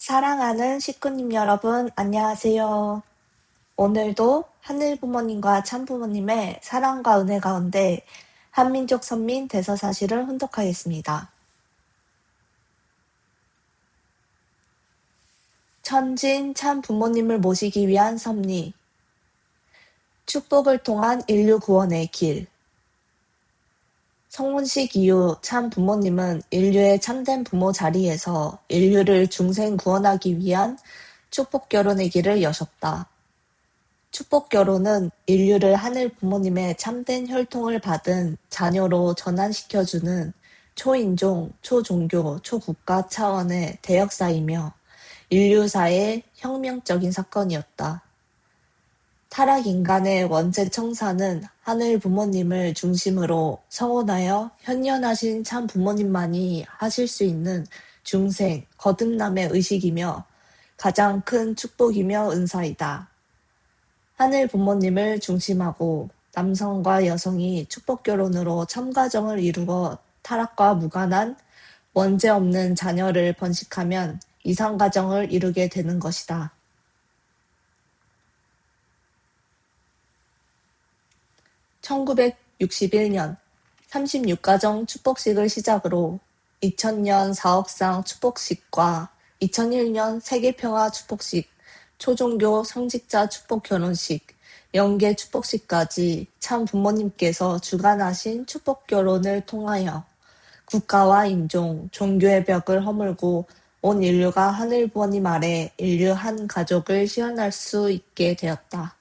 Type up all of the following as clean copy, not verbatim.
사랑하는 식구님 여러분, 안녕하세요. 오늘도 하늘 부모님과 참 부모님의 사랑과 은혜 가운데 한민족 선민 대서사시를 훈독하겠습니다. 천진 참 부모님을 모시기 위한 섭리. 축복을 통한 인류 구원의 길. 성문식 이후 참 부모님은 인류의 참된 부모 자리에서 인류를 중생 구원하기 위한 축복 결혼의 길을 여셨다. 축복 결혼은 인류를 하늘 부모님의 참된 혈통을 받은 자녀로 전환시켜주는 초인종, 초종교, 초국가 차원의 대역사이며 인류사의 혁명적인 사건이었다. 타락 인간의 원죄 청사는 하늘 부모님을 중심으로 성원하여 현현하신 참 부모님만이 하실 수 있는 중생, 거듭남의 의식이며 가장 큰 축복이며 은사이다. 하늘 부모님을 중심하고 남성과 여성이 축복 결혼으로 참가정을 이루어 타락과 무관한 원죄 없는 자녀를 번식하면 이상가정을 이루게 되는 것이다. (1961년) 36가정 축복식을 시작으로 2000년 4억상 축복식과 2001년 세계평화 축복식, 초종교 성직자 축복 결혼식, 영계 축복식까지 참 부모님께서 주관하신 축복 결혼을 통하여 국가와 인종, 종교의 벽을 허물고 온 인류가 하늘 부모님 아래 인류 한 가족을 시현할 수 있게 되었다.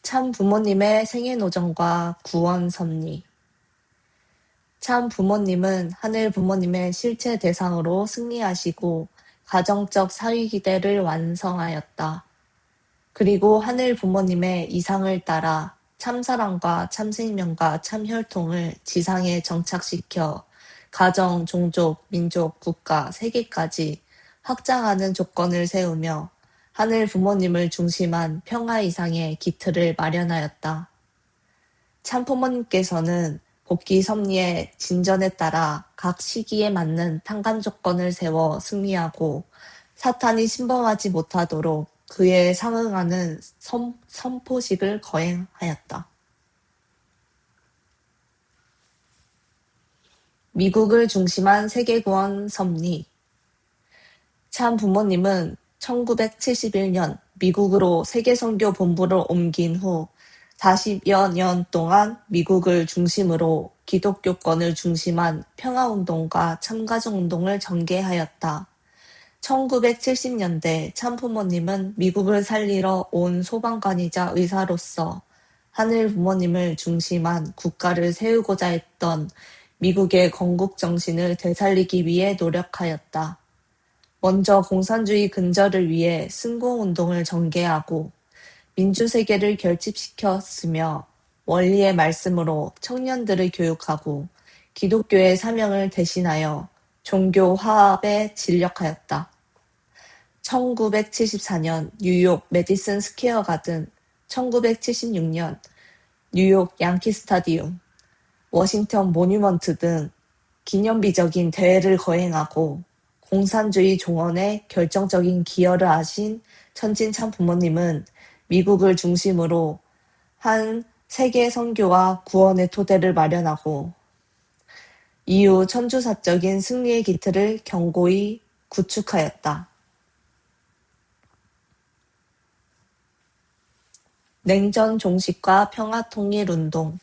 참 부모님의 생애노정과 구원 섭리. 참 부모님은 하늘 부모님의 실체 대상으로 승리하시고 가정적 사위기대를 완성하였다. 그리고 하늘 부모님의 이상을 따라 참사랑과 참생명과 참혈통을 지상에 정착시켜 가정, 종족, 민족, 국가, 세계까지 확장하는 조건을 세우며 하늘 부모님을 중심한 평화 이상의 기틀을 마련하였다. 참부모님께서는 복귀 섭리의 진전에 따라 각 시기에 맞는 탕감 조건을 세워 승리하고 사탄이 침범하지 못하도록 그에 상응하는 선포식을 거행하였다. 미국을 중심한 세계구원 섭리. 참 부모님은 1971년 미국으로 세계선교 본부를 옮긴 후 40여 년 동안 미국을 중심으로 기독교권을 중심한 평화운동과 참가정운동을 전개하였다. 1970년대 참부모님은 미국을 살리러 온 소방관이자 의사로서 하늘 부모님을 중심한 국가를 세우고자 했던 미국의 건국정신을 되살리기 위해 노력하였다. 먼저 공산주의 근절을 위해 승공운동을 전개하고 민주세계를 결집시켰으며 원리의 말씀으로 청년들을 교육하고 기독교의 사명을 대신하여 종교 화합에 진력하였다. 1974년 뉴욕 메디슨 스퀘어 가든, 1976년 뉴욕 양키 스타디움, 워싱턴 모뉴먼트 등 기념비적인 대회를 거행하고 공산주의 종언에 결정적인 기여를 하신 천진 참 부모님은 미국을 중심으로 한 세계 선교와 구원의 토대를 마련하고 이후 천주사적인 승리의 기틀을 견고히 구축하였다. 냉전 종식과 평화통일운동.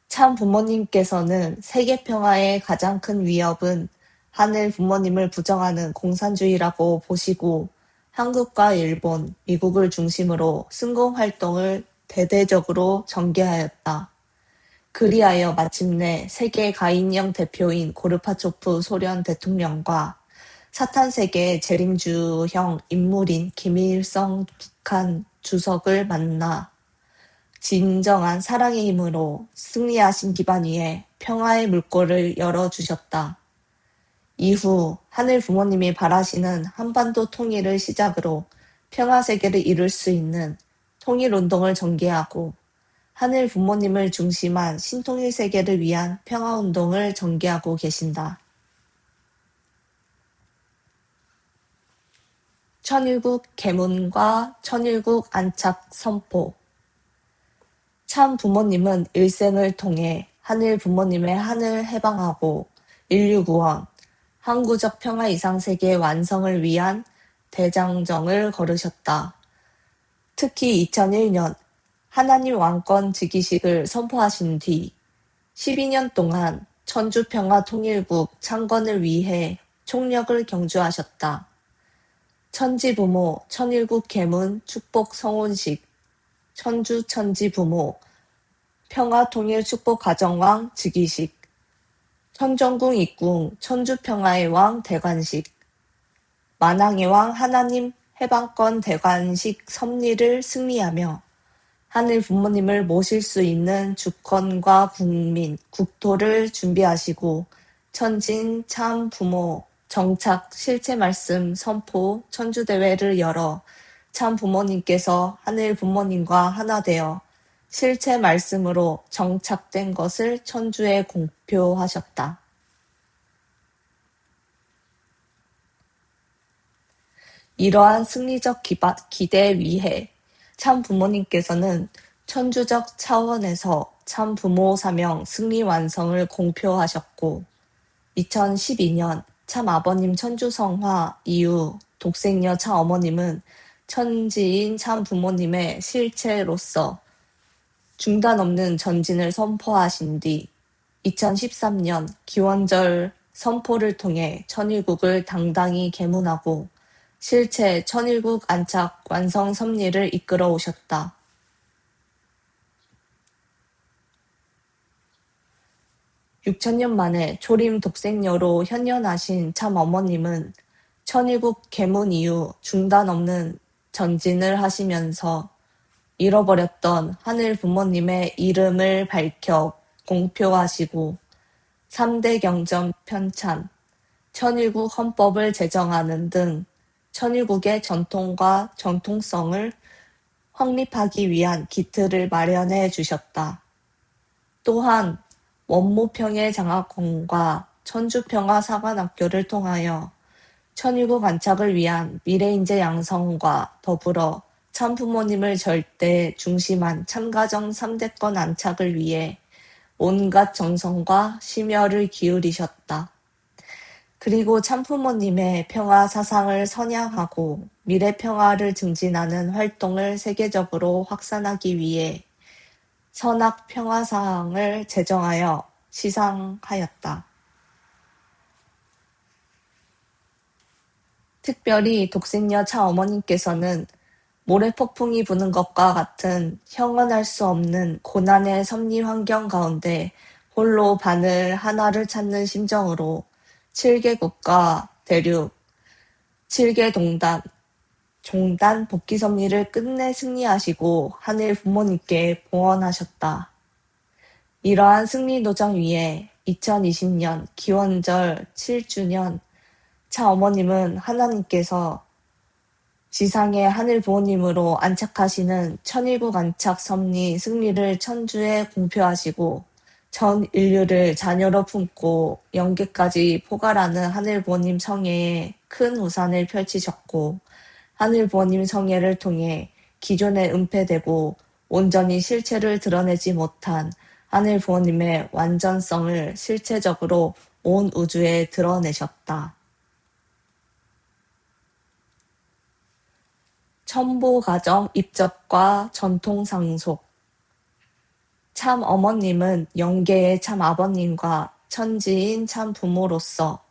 참 부모님께서는 세계 평화의 가장 큰 위협은 하늘 부모님을 부정하는 공산주의라고 보시고 한국과 일본, 미국을 중심으로 승공활동을 대대적으로 전개하였다. 그리하여 마침내 세계 가인령 대표인 고르바초프 소련 대통령과 사탄세계 재림주형 인물인 김일성 북한 주석을 만나 진정한 사랑의 힘으로 승리하신 기반 위에 평화의 물꼬를 열어주셨다. 이후 하늘 부모님이 바라시는 한반도 통일을 시작으로 평화세계를 이룰 수 있는 통일운동을 전개하고 하늘 부모님을 중심한 신통일 세계를 위한 평화운동을 전개하고 계신다. 천일국 계문과 천일국 안착 선포. 참 부모님은 일생을 통해 하늘 부모님의 한을 해방하고 인류 구원, 항구적 평화 이상 세계의 완성을 위한 대장정을 걸으셨다. 특히 2001년 하나님 왕권 즉위식을 선포하신 뒤 12년 동안 천주평화통일국 창건을 위해 총력을 경주하셨다. 천지부모 천일국 계문 축복 성혼식, 천주천지부모 평화통일축복가정왕 즉위식, 천정궁 입궁 천주평화의 왕 대관식, 만왕의 왕 하나님 해방권 대관식 섭리를 승리하며 하늘 부모님을 모실 수 있는 주권과 국민, 국토를 준비하시고 천진 참 부모 정착 실체 말씀 선포 천주대회를 열어 참 부모님께서 하늘 부모님과 하나 되어 실체 말씀으로 정착된 것을 천주에 공표하셨다. 이러한 승리적 기대에 위해 참 부모님께서는 천주적 차원에서 참 부모 사명 승리 완성을 공표하셨고 2012년 참 아버님 천주성화 이후 독생녀 참 어머님은 천지인 참 부모님의 실체로서 중단 없는 전진을 선포하신 뒤 2013년 기원절 선포를 통해 천일국을 당당히 계문하고 실체 천일국 안착 완성 섭리를 이끌어 오셨다. 6천년 만에 초림 독생녀로 현현하신 참 어머님은 천일국 계문 이후 중단 없는 전진을 하시면서 잃어버렸던 하늘 부모님의 이름을 밝혀 공표하시고 3대 경전 편찬, 천일국 헌법을 제정하는 등 천일국의 전통과 정통성을 확립하기 위한 기틀을 마련해 주셨다. 또한 원무평의 장학금과 천주평화사관학교를 통하여 천일국 안착을 위한 미래인재 양성과 더불어 참부모님을 절대 중심한 참가정 3대권 안착을 위해 온갖 정성과 심혈을 기울이셨다. 그리고 참부모님의 평화 사상을 선양하고 미래 평화를 증진하는 활동을 세계적으로 확산하기 위해 선악 평화사항을 제정하여 시상하였다. 특별히 독생녀 차어머님께서는 모래폭풍이 부는 것과 같은 형언할 수 없는 고난의 섭리 환경 가운데 홀로 바늘 하나를 찾는 심정으로 7개 국가 대륙, 7개 종단 복귀 섭리를 끝내 승리하시고 하늘 부모님께 봉헌하셨다. 이러한 승리 도장 위에 2020년 기원절 7주년 차 어머님은 하나님께서 지상의 하늘 부모님으로 안착하시는 천일국 안착 섭리 승리를 천주에 공표하시고 전 인류를 자녀로 품고 영계까지 포괄하는 하늘 부모님 성회에 큰 우산을 펼치셨고 하늘 부모님 성회를 통해 기존에 은폐되고 온전히 실체를 드러내지 못한 하늘 부모님의 완전성을 실체적으로 온 우주에 드러내셨다. 첨보가정 입적과 전통상속. 참 어머님은 영계의 참 아버님과 천지인 참 부모로서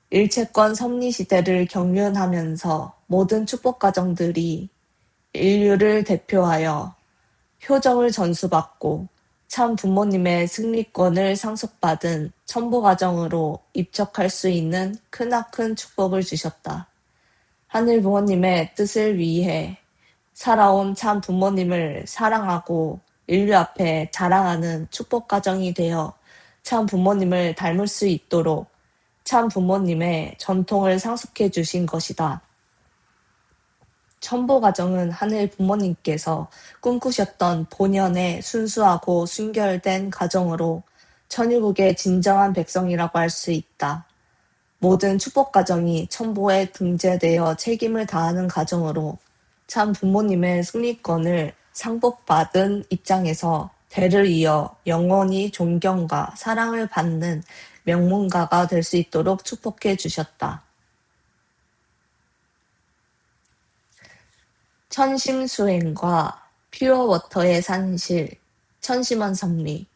일체권 섭리시대를 경륜하면서 모든 축복가정들이 인류를 대표하여 효정을 전수받고 참 부모님의 승리권을 상속받은 첨보가정으로 입적할 수 있는 크나큰 축복을 주셨다. 하늘 부모님의 뜻을 위해 살아온 참 부모님을 사랑하고 인류 앞에 자랑하는 축복 가정이 되어 참 부모님을 닮을 수 있도록 참 부모님의 전통을 상속해 주신 것이다. 첨보가정은 하늘 부모님께서 꿈꾸셨던 본연의 순수하고 순결된 가정으로 천일국의 진정한 백성이라고 할 수 있다. 모든 축복가정이 첨보에 등재되어 책임을 다하는 가정으로 참 부모님의 승리권을 상복받은 입장에서 대를 이어 영원히 존경과 사랑을 받는 명문가가 될 수 있도록 축복해 주셨다. 천심수행과 퓨어워터의 산실, 천심원 섭리.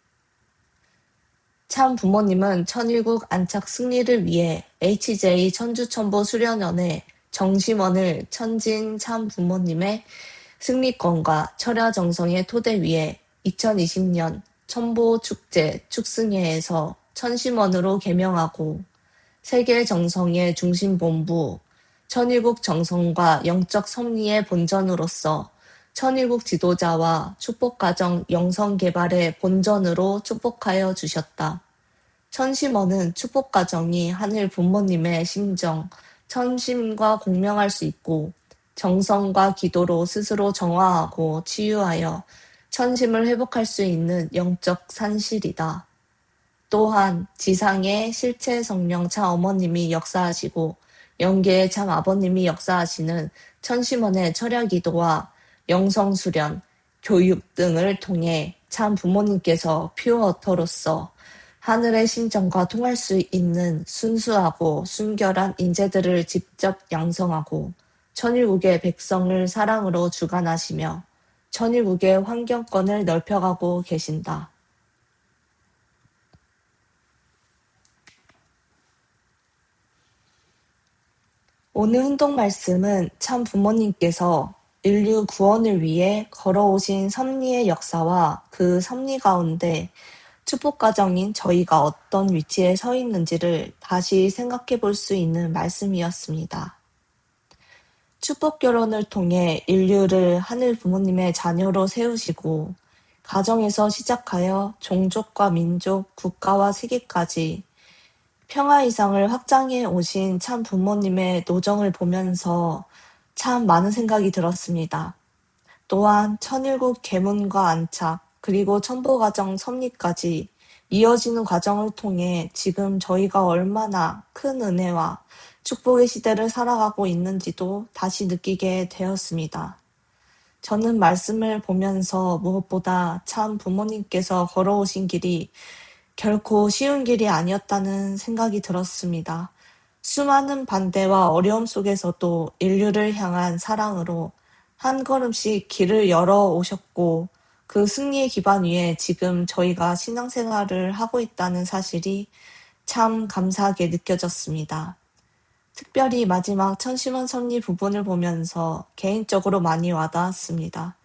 참 부모님은 천일국 안착 승리를 위해 HJ 천주천보 수련원의 정심원을 천진 참 부모님의 승리권과 철야정성의 토대 위에 2020년 천보축제 축승회에서 천심원으로 개명하고 세계 정성의 중심본부, 천일국 정성과 영적 섭리의 본전으로서 천일국 지도자와 축복가정 영성개발의 본전으로 축복하여 주셨다. 천심원은 축복가정이 하늘 부모님의 심정, 천심과 공명할 수 있고 정성과 기도로 스스로 정화하고 치유하여 천심을 회복할 수 있는 영적 산실이다. 또한 지상의 실체 성령 참 어머님이 역사하시고 영계의 참 아버님이 역사하시는 천심원의 철야기도와 영성수련, 교육 등을 통해 참 부모님께서 퓨어어터로서 하늘의 심정과 통할 수 있는 순수하고 순결한 인재들을 직접 양성하고 천일국의 백성을 사랑으로 주관하시며 천일국의 환경권을 넓혀가고 계신다. 오늘 훈독 말씀은 참 부모님께서 인류 구원을 위해 걸어오신 섭리의 역사와 그 섭리 가운데 축복가정인 저희가 어떤 위치에 서 있는지를 다시 생각해 볼 수 있는 말씀이었습니다. 축복 결혼을 통해 인류를 하늘 부모님의 자녀로 세우시고 가정에서 시작하여 종족과 민족, 국가와 세계까지 평화 이상을 확장해 오신 참 부모님의 노정을 보면서 참 많은 생각이 들었습니다. 또한 천일국 계문과 안착, 그리고 천보가정 섭리까지 이어지는 과정을 통해 지금 저희가 얼마나 큰 은혜와 축복의 시대를 살아가고 있는지도 다시 느끼게 되었습니다. 저는 말씀을 보면서 무엇보다 참 부모님께서 걸어오신 길이 결코 쉬운 길이 아니었다는 생각이 들었습니다. 수많은 반대와 어려움 속에서도 인류를 향한 사랑으로 한 걸음씩 길을 열어 오셨고 그 승리의 기반 위에 지금 저희가 신앙생활을 하고 있다는 사실이 참 감사하게 느껴졌습니다. 특별히 마지막 천심원 섭리 부분을 보면서 개인적으로 많이 와닿았습니다.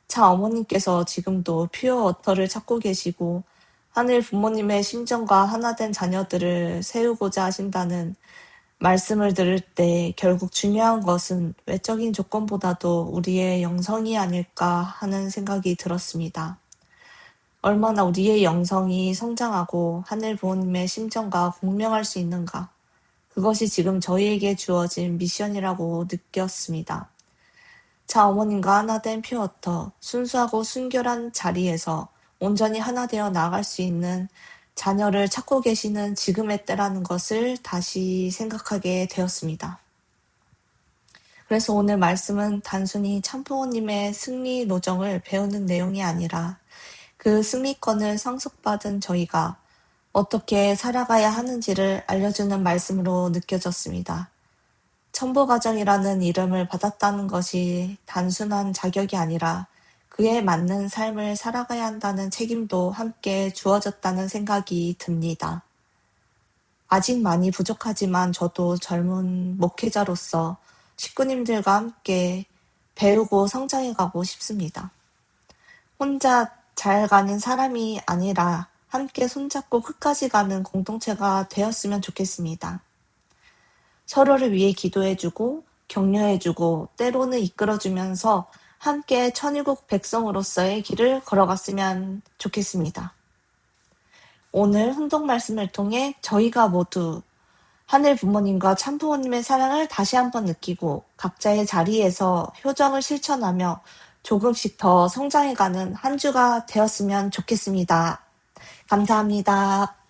참 어머님께서 지금도 퓨어워터를 찾고 계시고 하늘 부모님의 심정과 하나된 자녀들을 세우고자 하신다는 말씀을 들을 때 결국 중요한 것은 외적인 조건보다도 우리의 영성이 아닐까 하는 생각이 들었습니다. 얼마나 우리의 영성이 성장하고 하늘 부모님의 심정과 공명할 수 있는가. 그것이 지금 저희에게 주어진 미션이라고 느꼈습니다. 자, 어머님과 하나 된 퓨어터, 순수하고 순결한 자리에서 온전히 하나 되어 나아갈 수 있는 자녀를 찾고 계시는 지금의 때라는 것을 다시 생각하게 되었습니다. 그래서 오늘 말씀은 단순히 참부모님의 승리 노정을 배우는 내용이 아니라 그 승리권을 상속받은 저희가 어떻게 살아가야 하는지를 알려주는 말씀으로 느껴졌습니다. 첨보가정이라는 이름을 받았다는 것이 단순한 자격이 아니라 그에 맞는 삶을 살아가야 한다는 책임도 함께 주어졌다는 생각이 듭니다. 아직 많이 부족하지만 저도 젊은 목회자로서 식구님들과 함께 배우고 성장해가고 싶습니다. 혼자 잘 가는 사람이 아니라 함께 손잡고 끝까지 가는 공동체가 되었으면 좋겠습니다. 서로를 위해 기도해주고 격려해주고 때로는 이끌어주면서 함께 천일국 백성으로서의 길을 걸어갔으면 좋겠습니다. 오늘 훈독 말씀을 통해 저희가 모두 하늘 부모님과 참 부모님의 사랑을 다시 한번 느끼고 각자의 자리에서 효정을 실천하며 조금씩 더 성장해가는 한 주가 되었으면 좋겠습니다. 감사합니다.